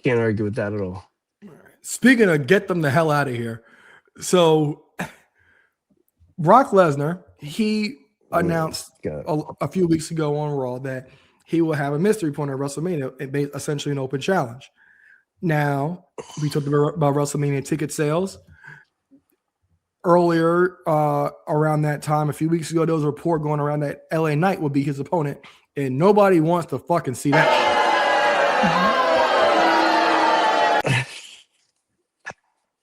Can't argue with that at all. Speaking of get them the hell out of here. So Brock Lesnar, he announced a few weeks ago on Raw that he will have a mystery opponent at WrestleMania, essentially an open challenge. Now, we talked about WrestleMania ticket sales. Earlier, around that time, a few weeks ago, there was a report going around that LA Knight would be his opponent, and nobody wants to fucking see that.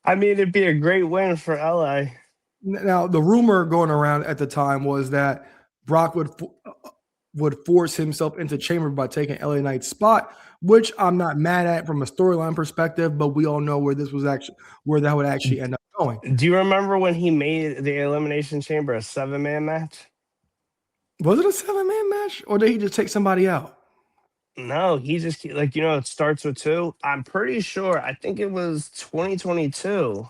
I mean, it'd be a great win for LA. Now, the rumor going around at the time was that Brock would force himself into chamber by taking LA Knight's spot, which I'm not mad at from a storyline perspective, but we all know where that would actually end up going. Do you remember when he made the Elimination Chamber a 7-man match? Was it a 7-man match, or did he just take somebody out? No, he just, it starts with 2. I'm pretty sure. I think it was 2022.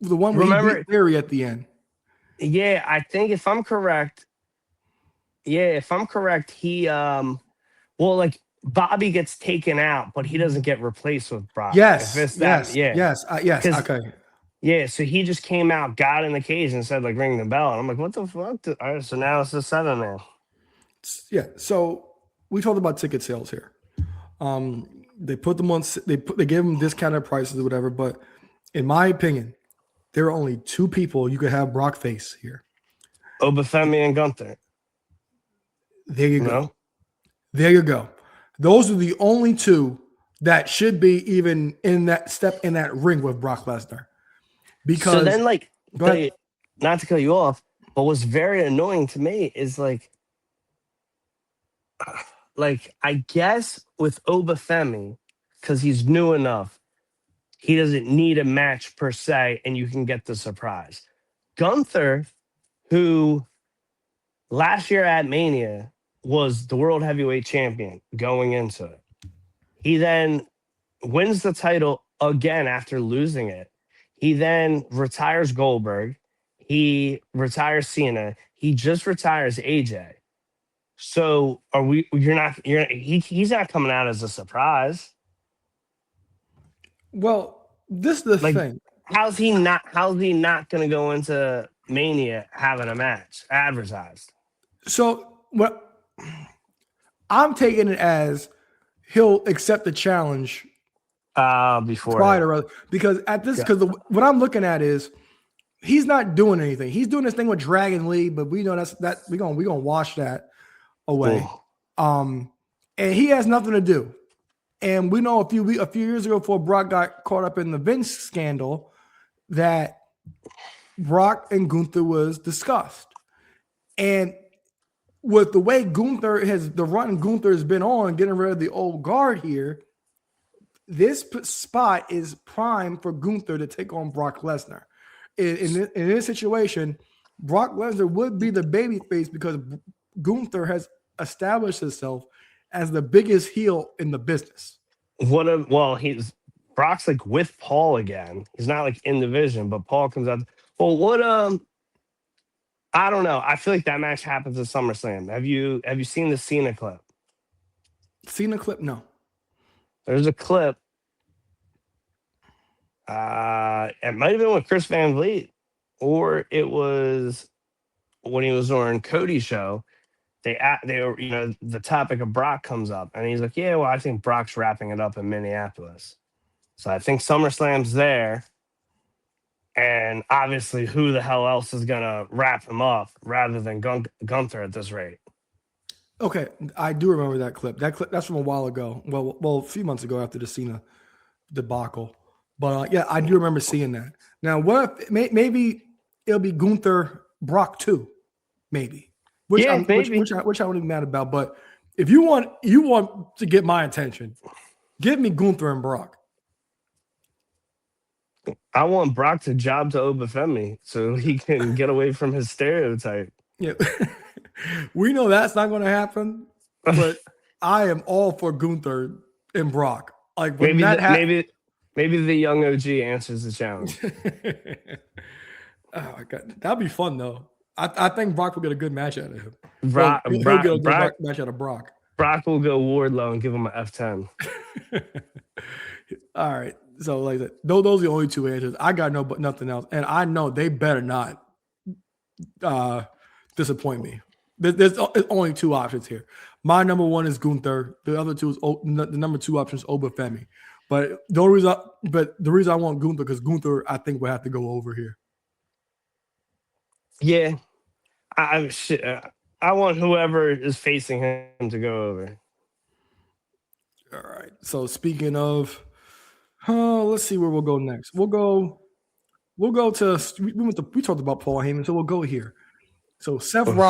The one where he beat Theory at the end. Yeah, I think if I'm correct, he Bobby gets taken out, but he doesn't get replaced with Brock. Yes. Okay. Yeah, so he just came out, got in the cage, and said, ring the bell. And I'm like, what the fuck? All right, so now it's a 7-man. Yeah, so we talked about ticket sales here. They put them on. They gave them discounted prices or whatever. But in my opinion, there are only 2 people you could have Brock face here: Oba Femi and Gunther. There you go. There you go. Those are the only 2 that should be even in that ring with Brock Lesnar. Because so then, not to cut you off, but what's very annoying to me is I guess with Oba Femi, because he's new enough, he doesn't need a match per se, and you can get the surprise. Gunther, who last year at Mania was the World Heavyweight Champion going into it. He then wins the title again after losing it. He then retires Goldberg. He retires Cena. He just retires AJ. So he's not coming out as a surprise. Well, this is the thing. How's he not going to go into Mania having a match advertised? So what I'm taking it as he'll accept the challenge before because what I'm looking at is he's not doing anything. He's doing this thing with Dragon Lee, but we know that we're gonna wash that away. And he has nothing to do. And we know a few years ago, before Brock got caught up in the Vince scandal, that Brock and Gunther was discussed. And with the way Gunther has been on, getting rid of the old guard here, this spot is prime for Gunther to take on Brock Lesnar. In this situation, Brock Lesnar would be the babyface because Gunther has established himself as the biggest heel in the business. Brock's with Paul again. He's not in division, but Paul comes out. Well, I don't know. I feel like that match happens at SummerSlam. Have you seen the Cena clip? Cena clip? No. There's a clip. It might have been with Chris Van Vliet, or it was when he was on Cody's show. They were, the topic of Brock comes up, and he's like, "Yeah, well, I think Brock's wrapping it up in Minneapolis." So I think SummerSlam's there, and obviously, who the hell else is gonna wrap him up rather than Gunther at this rate? Okay, I do remember that clip. That's from a while ago. Well, a few months ago after the Cena debacle. But yeah, I do remember seeing that. Now, what if maybe it'll be Gunther Brock too, maybe. Which I wouldn't be mad about. But if you want to get my attention, give me Gunther and Brock. I want Brock to job to Oba Femi so he can get away from his stereotype. Yeah, we know that's not going to happen. But I am all for Gunther and Brock. Maybe the young OG answers the challenge. Oh my God, that'd be fun though. I think Brock will get a good match out of him. Brock He'll get a good match out of Brock. Brock will go Wardlow and give him an F10. All right. So like that, those are the only two answers. I got nothing else, and I know they better not disappoint me. There's only two options here. My number one is Gunther. The other two is the number two option is Oba Femi. But the reason I want Gunther because Gunther I think will have to go over here. Yeah, I want whoever is facing him to go over. All right. So speaking of, let's see where we'll go next. We'll go to we talked about Paul Heyman, so we'll go here. So Seth Rollins.